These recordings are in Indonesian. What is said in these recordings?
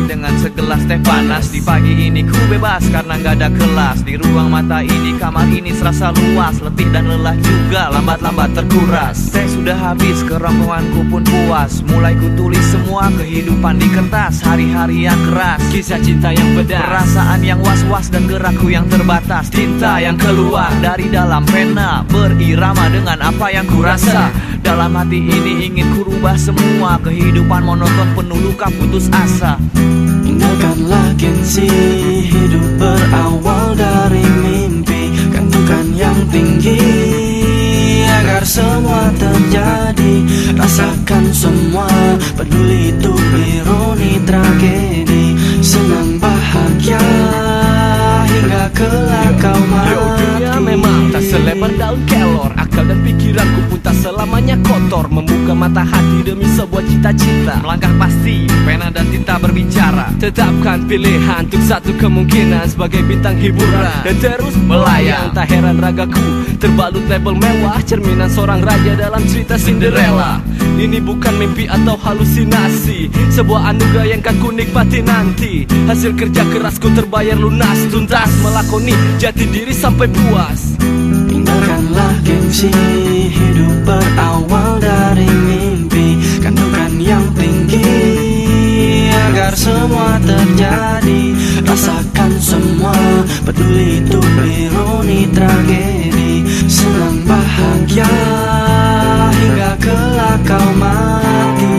dengan segelas teh panas. Di pagi ini ku bebas karena gak ada kelas. Di ruang mata ini, kamar ini serasa luas. Letih dan lelah juga lambat-lambat terkuras. Teh sudah habis, kerongkonganku pun puas. Mulai ku tulis semua kehidupan di kertas. Hari-hari yang keras, kisah cinta yang pedas, perasaan yang was-was dan gerakku yang terbatas. Tinta yang keluar dari dalam pena, berirama dengan apa yang ku rasa. Dalam hati ini ingin ku rubah semua. Kehidupan monoton penuh luka putus asa. Tinggalkanlah gengsi, hidup berawal dari mimpi. Gantungan yang tinggi agar semua terjadi. Rasakan semua, peduli itu ironi tragedi. Senang bahagia hingga kelak kau mati. dunia memang tak selebar daun kelor. Akal dan pikiranku pun tak selamanya kotor. Membuka mata hati demi sebuah cita-cita. Melangkah pasti, pena dan tinta berbicara. Tetapkan pilihan untuk satu kemungkinan sebagai bintang hiburan dan terus melayang. Tak heran ragaku terbalut label mewah, cerminan seorang raja dalam cerita Cinderella. Ini bukan mimpi atau halusinasi, sebuah anugerah yang kan ku nikmati nanti. Hasil kerja kerasku terbayar lunas, tuntas melakoni jati diri sampai puas. Tinggalkanlah gengsi, hidup berawal dari mimpi. Gantungan yang tinggi agar semua terjadi. Rasakan semua, peduli itu ironi tragedi. Senang bahagia hingga kelak kau mati.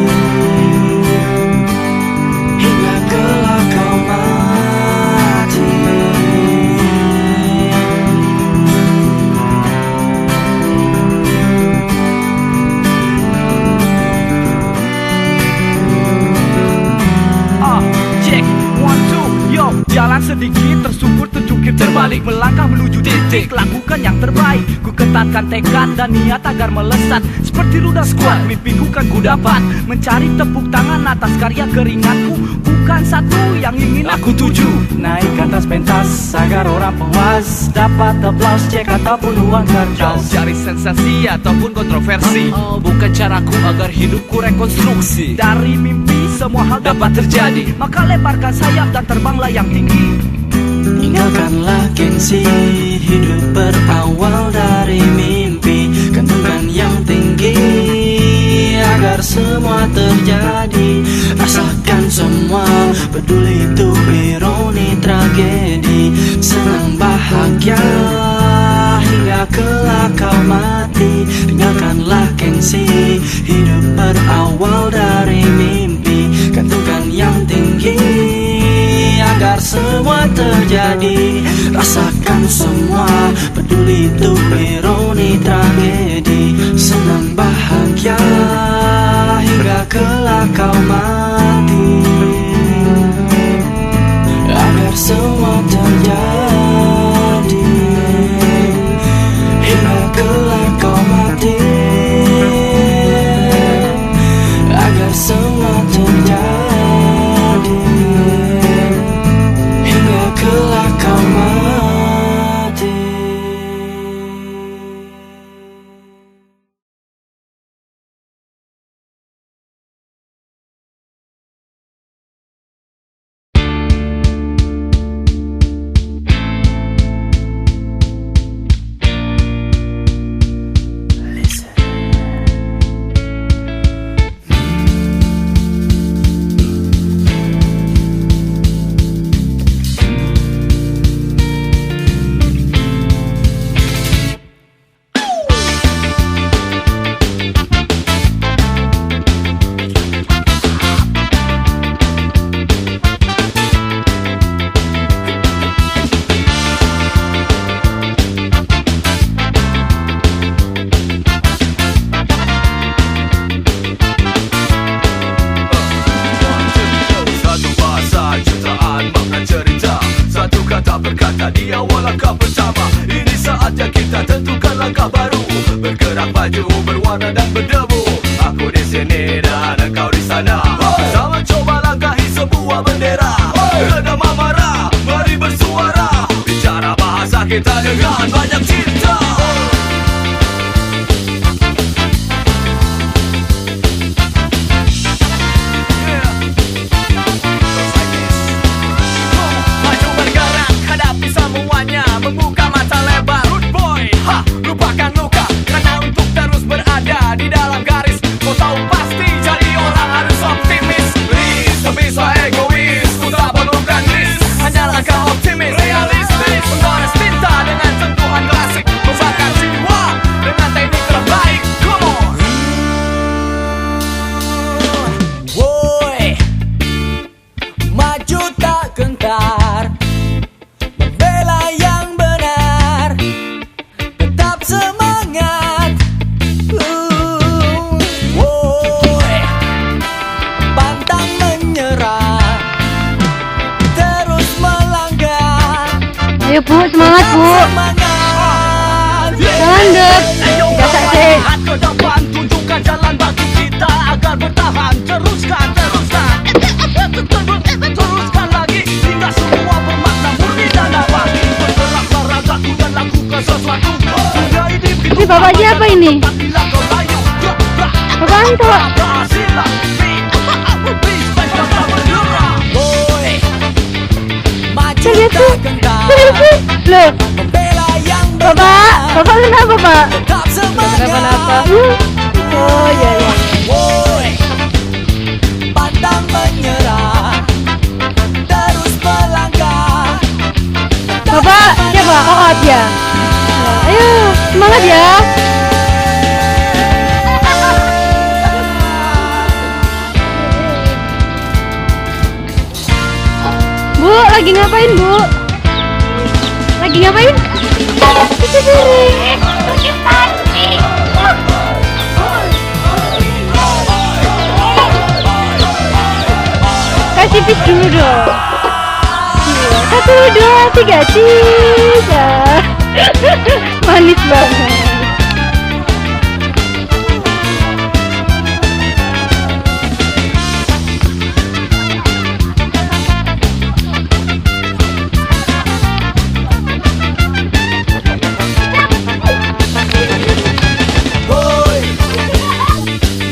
Hingga kelak kau mati. Check, 1, 2, yo. Jalan sedikit tersungkur terjungkir terbalik. Melangkah menuju titik, lakukan yang terbaik. Ku ketatkan tekad dan niat agar melesat. Seperti ludah squad, mimpiku kan ku dapat. Mencari tepuk tangan atas karya keringatku. Bukan satu yang ingin aku tuju. Naik ke atas pentas agar orang puas. Dapat aplaus, cek ataupun uang kertas. Cari sensasi ataupun kontroversi. Bukan caraku agar hidupku rekonstruksi. Dari mimpi semua hal dapat terjadi. Maka lebarkan sayap dan terbanglah yang tinggi. Tinggalkanlah gengsi, hidup berawal dari mimpi. Gantungan yang tinggi agar semua terjadi. Rasakan semua, peduli itu ironi tragedi. Senang bahagia hingga kelak kau mati. Tinggalkanlah gengsi, hidup berawal dari mimpi. Gantungan yang tinggi agar semua terjadi. Rasakan semua, peduli itu ironi tragedi. Senang bahagia hingga kelak kau mati. Agar semua terjadi. Hingga kelak kau mati. Agar semua terjadi. Kelak kau mati. Berkata dia langkah pertama. Ini saatnya kita tentukan langkah baru. Bergerak maju, berwarna dan berdebu. Aku di sini dan engkau di sana. Sama coba langkahi sebuah bendera. Redam amarah, mari bersuara. Bicara bahasa kita dengan banyak cinta. semangat Bu. Landep. Biasa sih. Lihat ke depan, tunjukkan jalan bagi kita agar bertahan. Teruskan, teruskan. Teruskan lagi hingga semua bermakna murni dan abadi. Bergeraklah ragaku dan lakukan sesuatu. Dunia ini begitu Ini bapaknya apa ini? bila kau layu. Apaan tuh? Berhasilah. Respect dan tak menyerah. Boy, maju Lihat tuh. tak gentar. Loh, Membela yang Bapak kenapa Pak? tetap semangat. Kenapa-napa? Oh iya iya. Woi, pantang menyerah, terus melangkah. Bapak siapa? Oh dia. Ayo semangat ya. Bu, lagi ngapain Bu? Lagi ngapain? Kasih pis dulu dong. Satu, dua, tiga, tiga. Manis banget. Woi,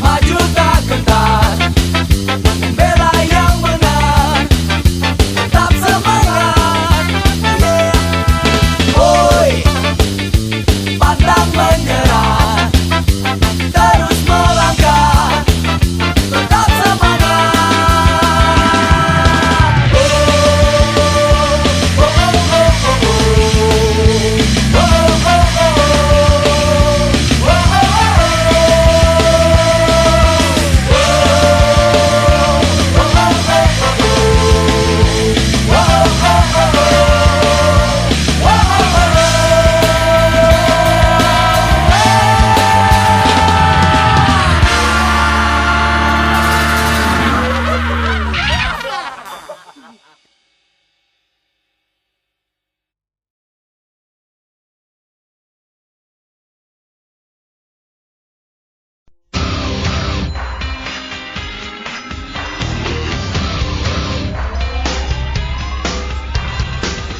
maju tak gentar, membela yang benar, tetap semangat. Woi, pantang menyerah, terus melangkah, tetap semangat.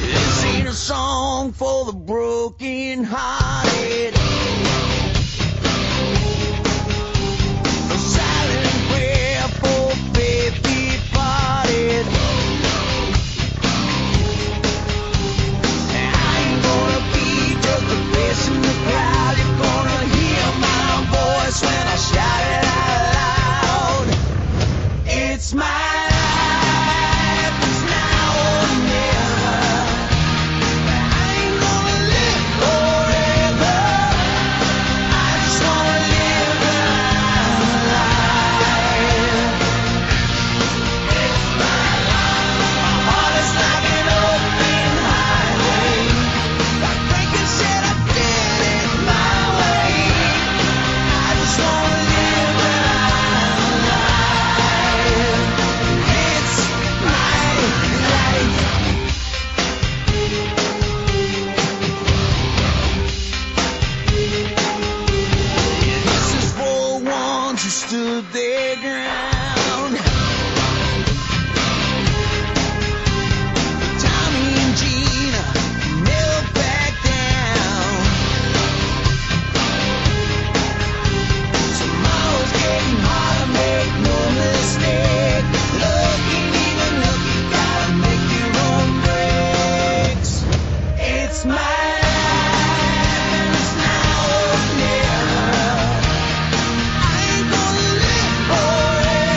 This ain't a song for the broken hearted. A silent prayer for faith departed. I ain't gonna be just a face in the crowd. You're gonna hear my voice when I shout it out loud. It's my life, it's now or never. I ain't gonna live forever. I just wanna live my life. It's my life. My heart is like an open highway. Like breaking shit, I did it my way. I just wanna live my life. It's my life. This is for ones who stood their ground. Tommy and Gina never back down. Tomorrow's getting harder, make no mistake. Looking even look, you gotta make your own breaks. It's my life, and it's now or never. I ain't gonna live forever.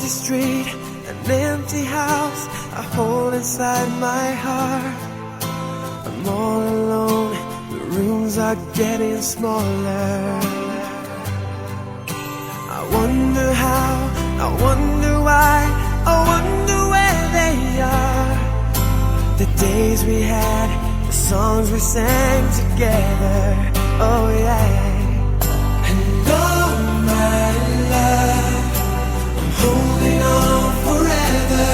empty street, an empty house I hold inside my heart. I'm all alone, the rooms are getting smaller. I wonder how, I wonder why, I wonder where they are. The days we had, the songs we sang together, oh yeah. And oh my love, I'm holding on forever,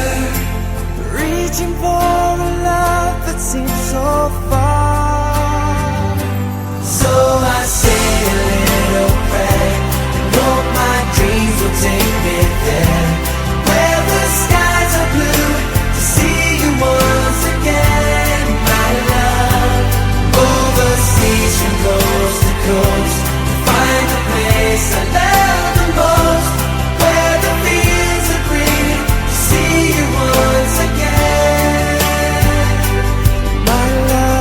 reaching for a love that seems so far. So I say a little prayer and hope my dreams will take me there, where the skies are blue, to see you once again, my love. Overseas from coast to coast, to find the place I love the most, where the fields are green, to see you once again, my love.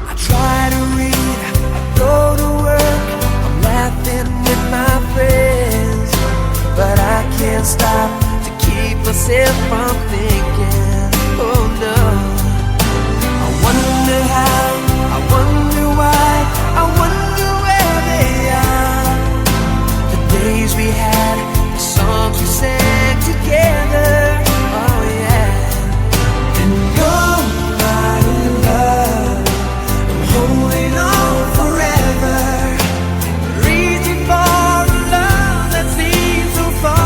I try to read, I go to work, I'm laughing with my friends, but I can't stop to keep myself from thinking, oh no. I wonder how, I wonder why, I wonder where they are. The days we had, the songs we sang together, oh yeah. And you're my love, I'm holding on forever, reaching for a love that seems so far.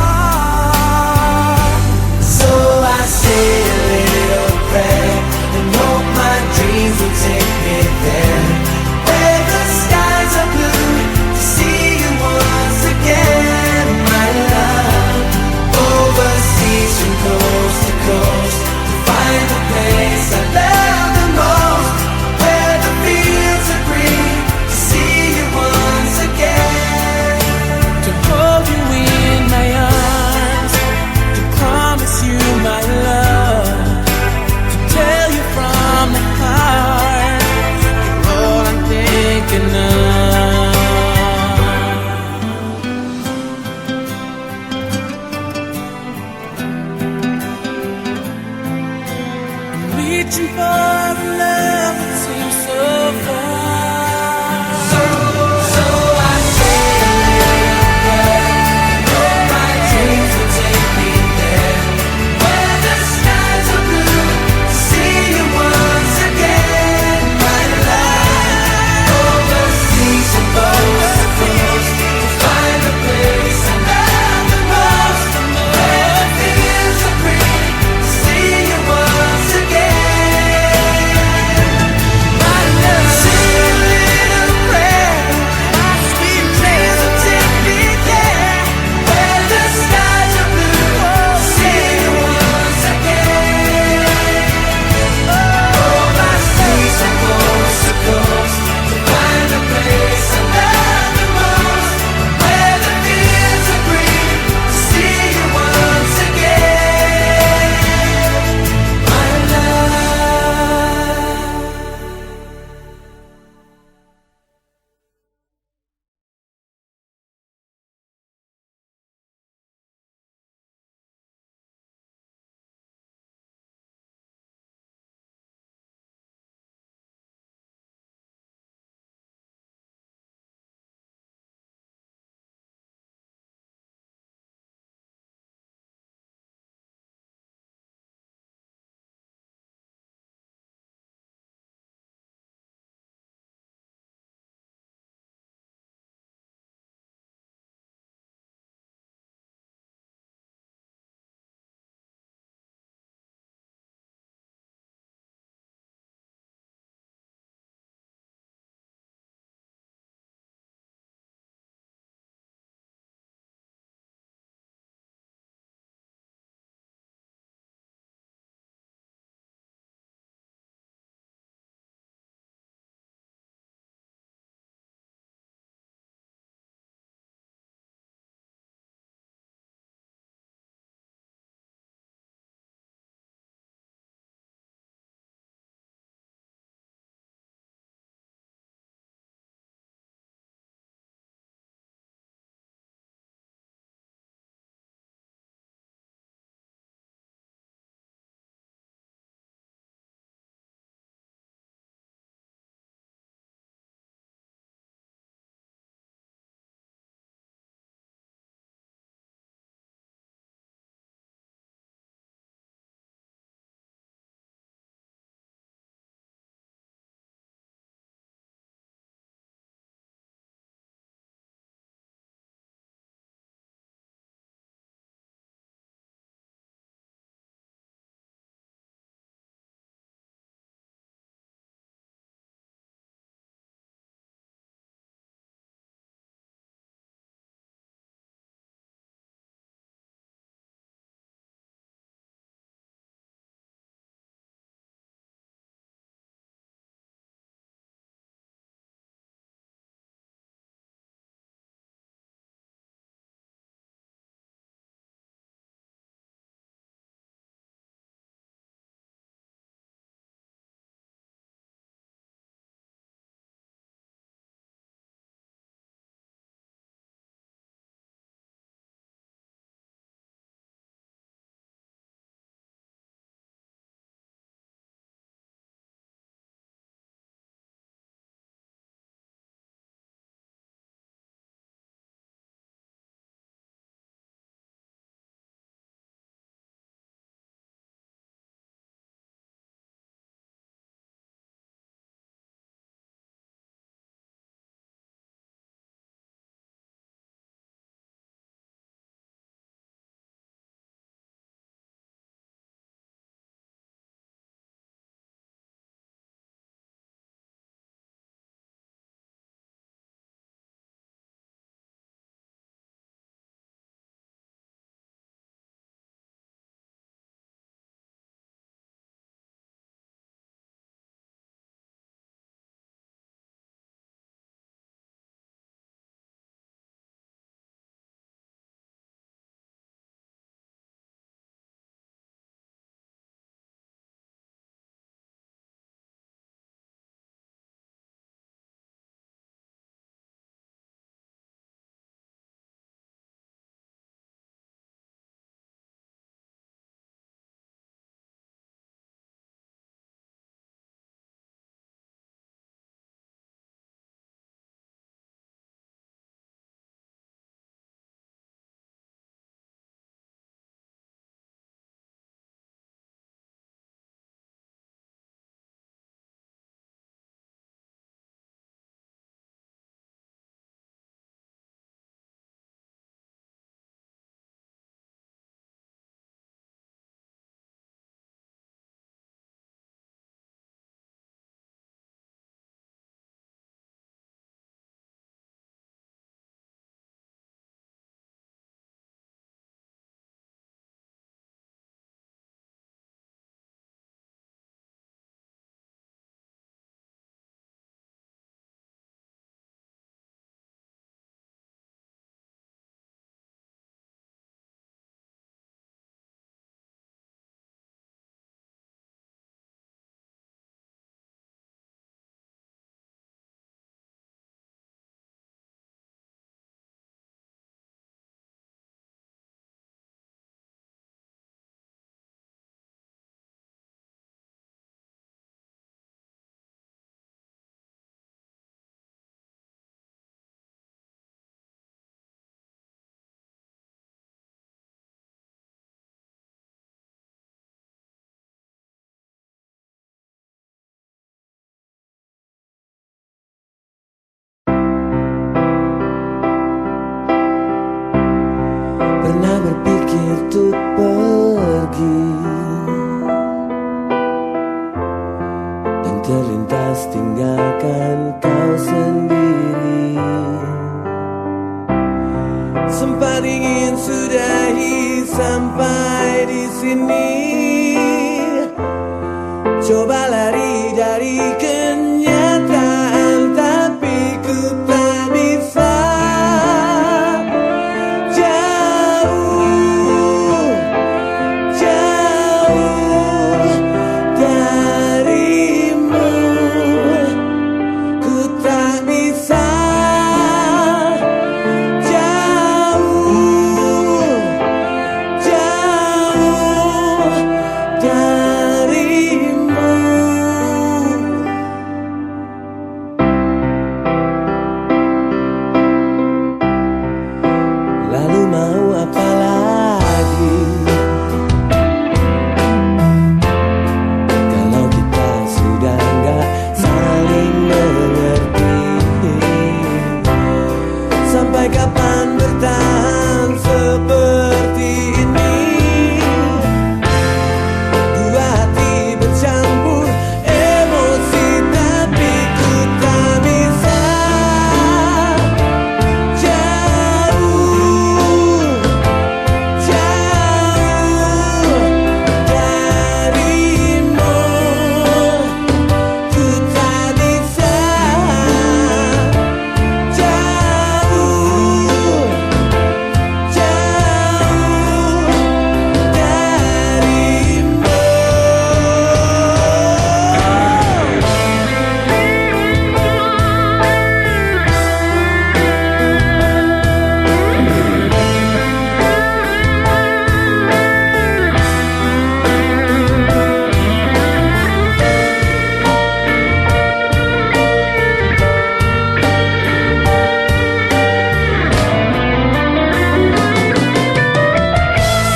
So I say a little prayer and hope my dreams will take me there, where the skies are blue, to see you once again, my love. Overseas from coast to coast, to find the place I love the most, where the fields are green, to see you once again, to hold you in my arms, to promise you my love, to tell you from the heart, you're all I'm thinking of. I'm reaching for a love that seems so far. So I say a little prayer, hope my dreams will take me there, where the skies are blue, to see you once again, my love. Overseas from coast to coast, to find the place I love the most, where the fields are green, to see you once again. sampai di sini. Coba lari dari kenyataan, tapi ku tak bisa. Jauh, jauh darimu, ku tak bisa. Jauh, jauh darimu. Lalu mau apa lagi kalau kita sudah nggak saling mengerti? Sampai kapan bertahan seperti ini? Dua hati bercampur emosi, tapi ku tak bisa. Jauh, jauh darimu, ku tak bisa. Jauh, jauh darimu.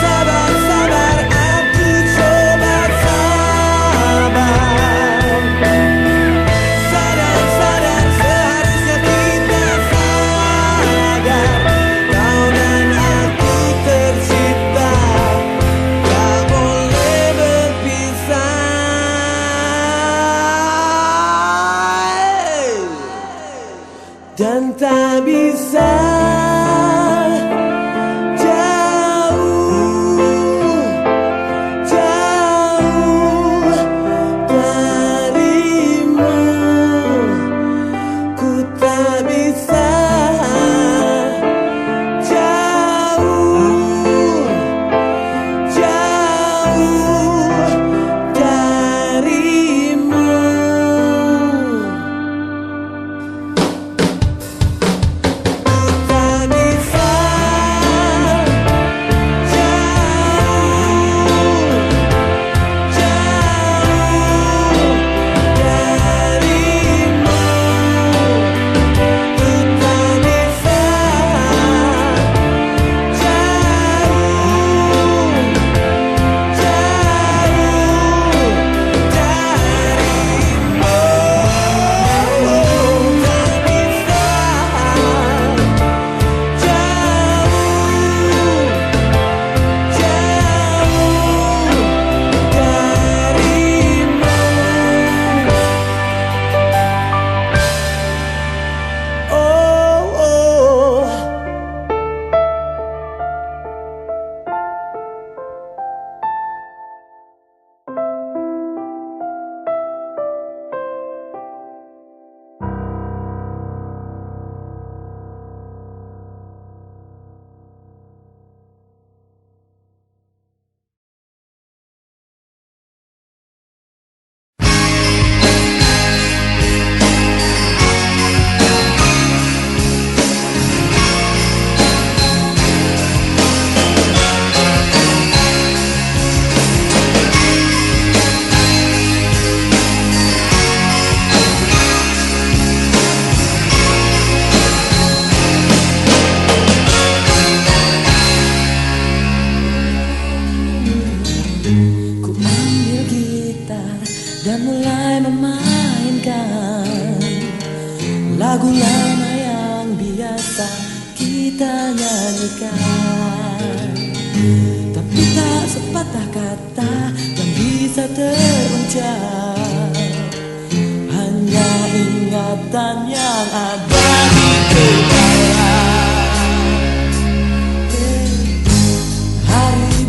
Sabar, sabar, aku coba sabar. Sadar, sadar, seharusnya kita sadar. Kau dan aku tercipta, tak boleh berpisah. Dan tak bisa. Jauh, jauh darimu, ku tak bisa. Jauh, jauh darimu. Tak bisa. lagu lama yang biasa kita nyanyikan, tapi tak sepatah kata yang bisa terucap, hanya ingatan yang ada di kepala. Hari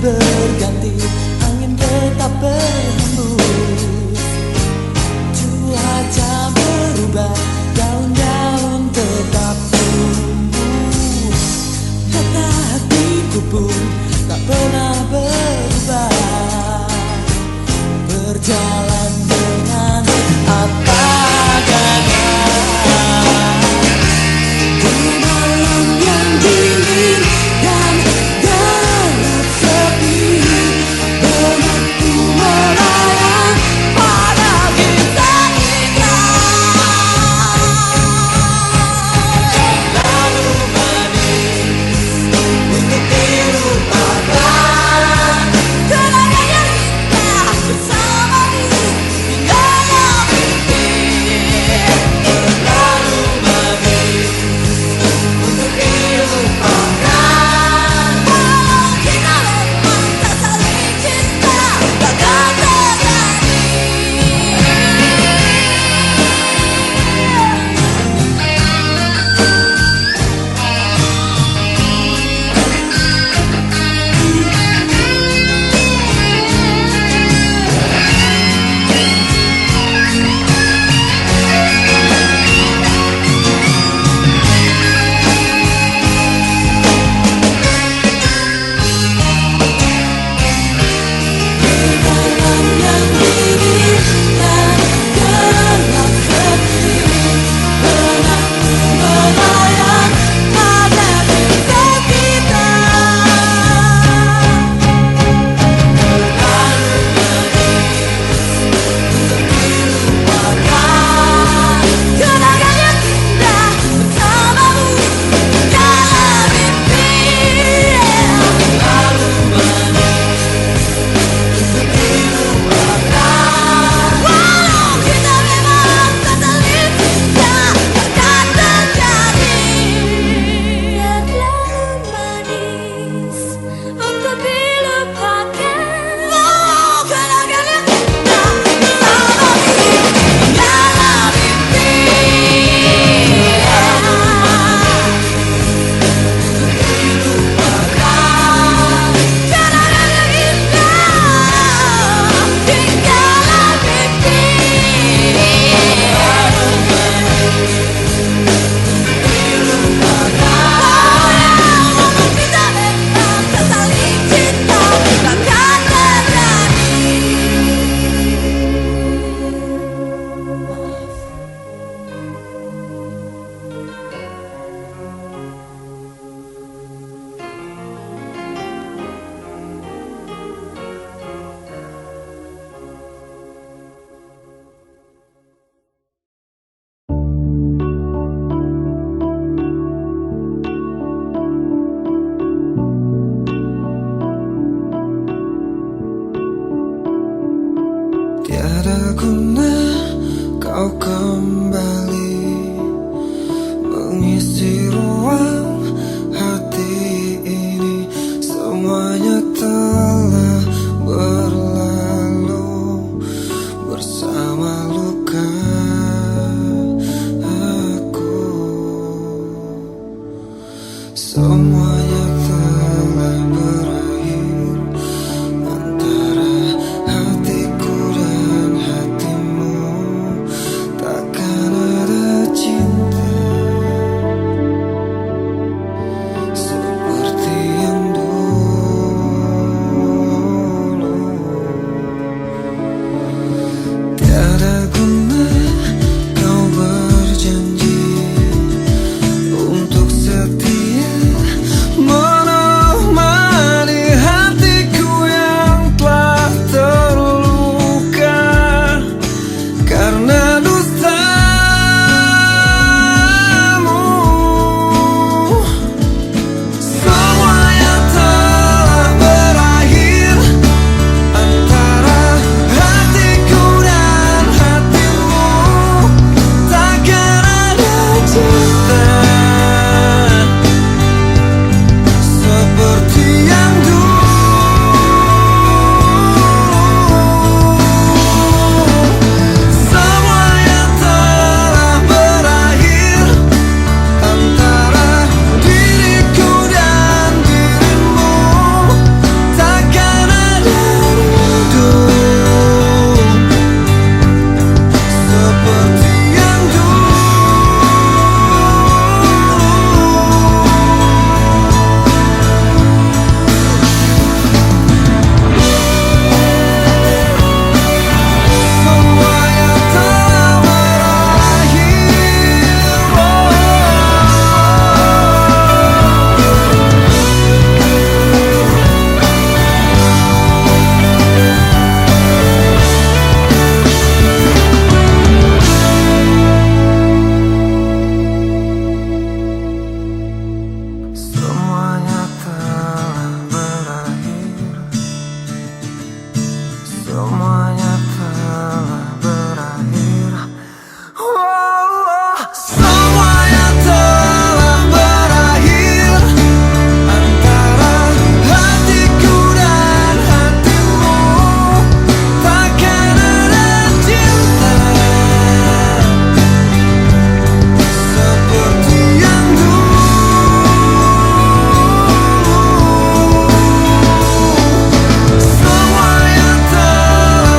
Tiada guna kau kembali mengisi ruang hati ini. Semuanya telah berlalu bersama luka aku. Semuanya telah berakhir antara hatiku dan hatimu. Takkan ada cinta seperti yang dulu. Tiada guna kau berjanji untuk setia menemani hatiku yang telah terluka karena dustamu. Semuanya telah berakhir antara hatiku dan hatimu. Takkan ada cinta seperti yang dulu. Semuanya telah berakhir antara diriku dan dirimu. Takkan ada rindu seperti yang dulu. Semuanya telah berakhir. Semuanya telah berakhir. Semuanya telah berakhir antara hatiku dan hatimu. Takkan ada cinta seperti yang dulu. Semuanya telah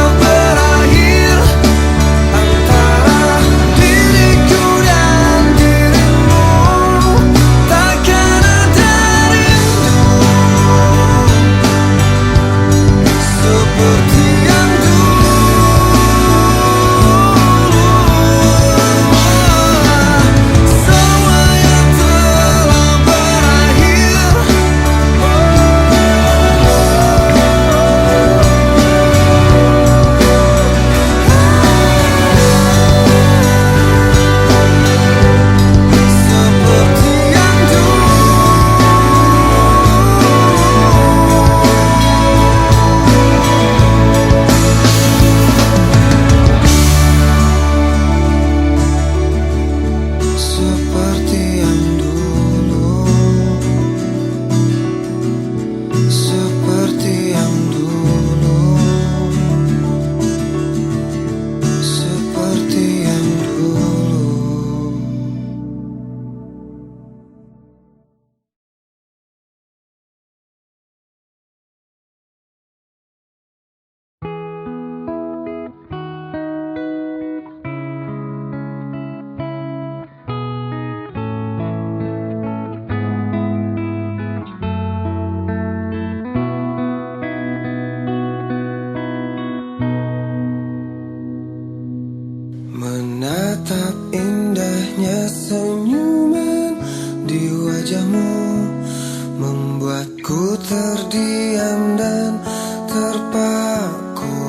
diam dan terpaku,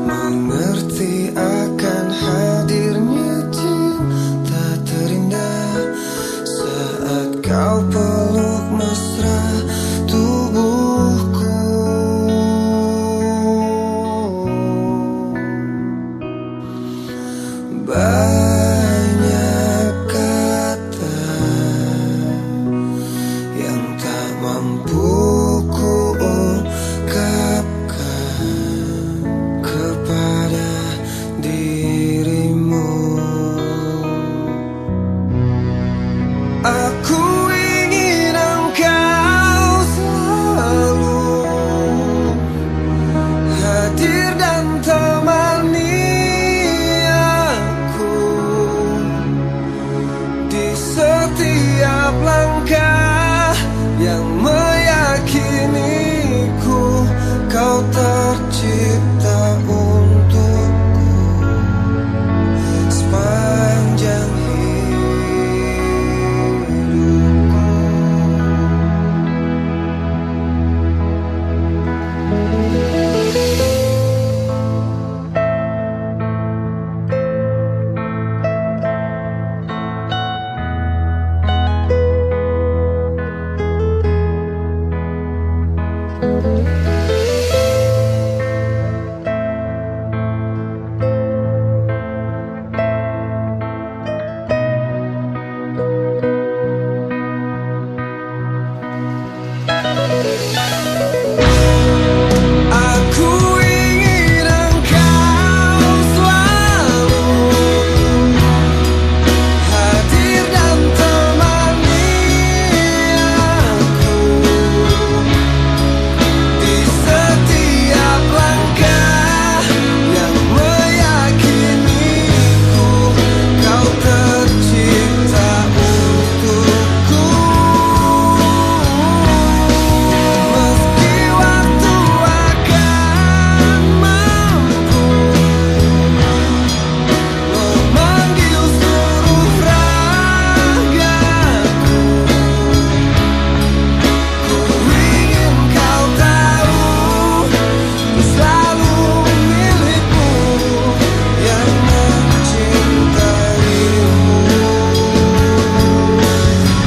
mengerti akan hadirnya cinta terindah saat kau peluk mesra tubuhku. Banyak kata yang tak mampu ku ungkapkan kepada dirimu. Aku ingin engkau selalu hadir dan temani di setiap langkah yang meyakiniku kau tercipta untukku sepanjang hidupku. Aku ingin engkau selalu hadir dan temani aku di setiap langkah yang meyakiniku kau tercipta untukku. Meski waktu akan mampu memanggil seluruh ragaku, ku ingin kau tahu ku selalu milikmu yang mencintaimu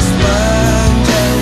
sepanjang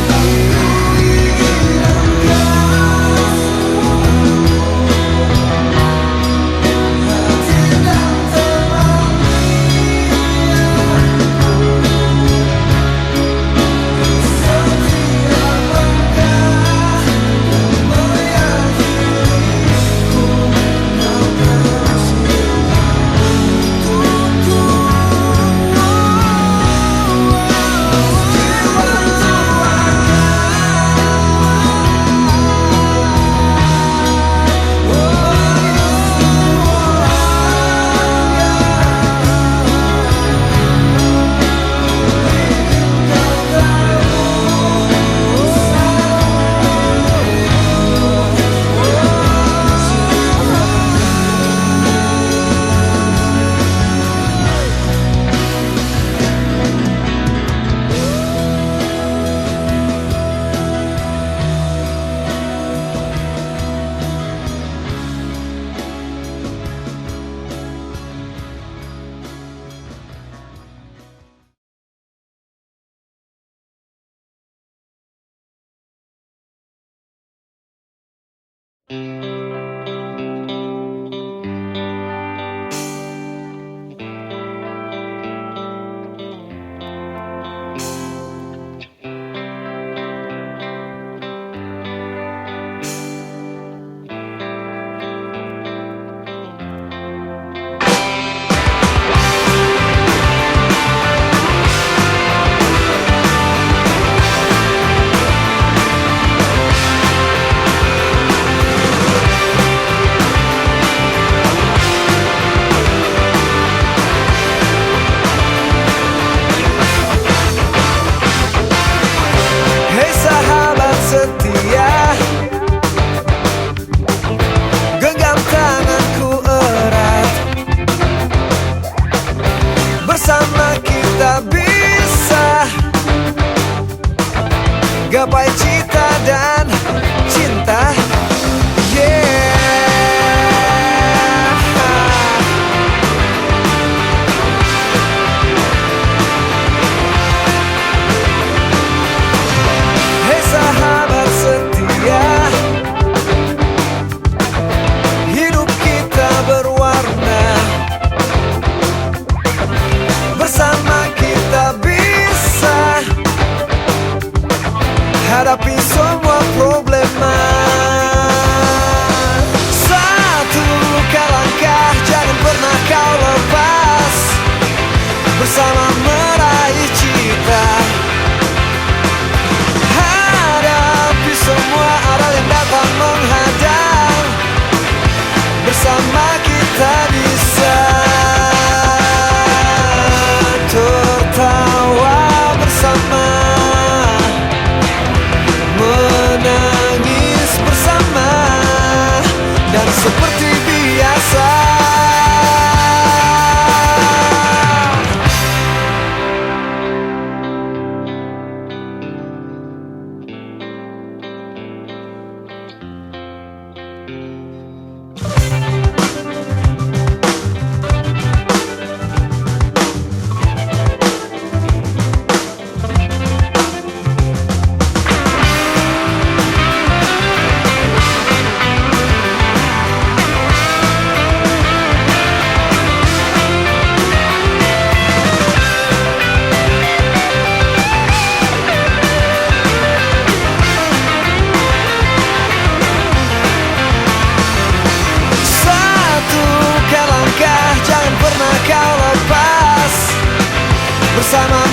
bersama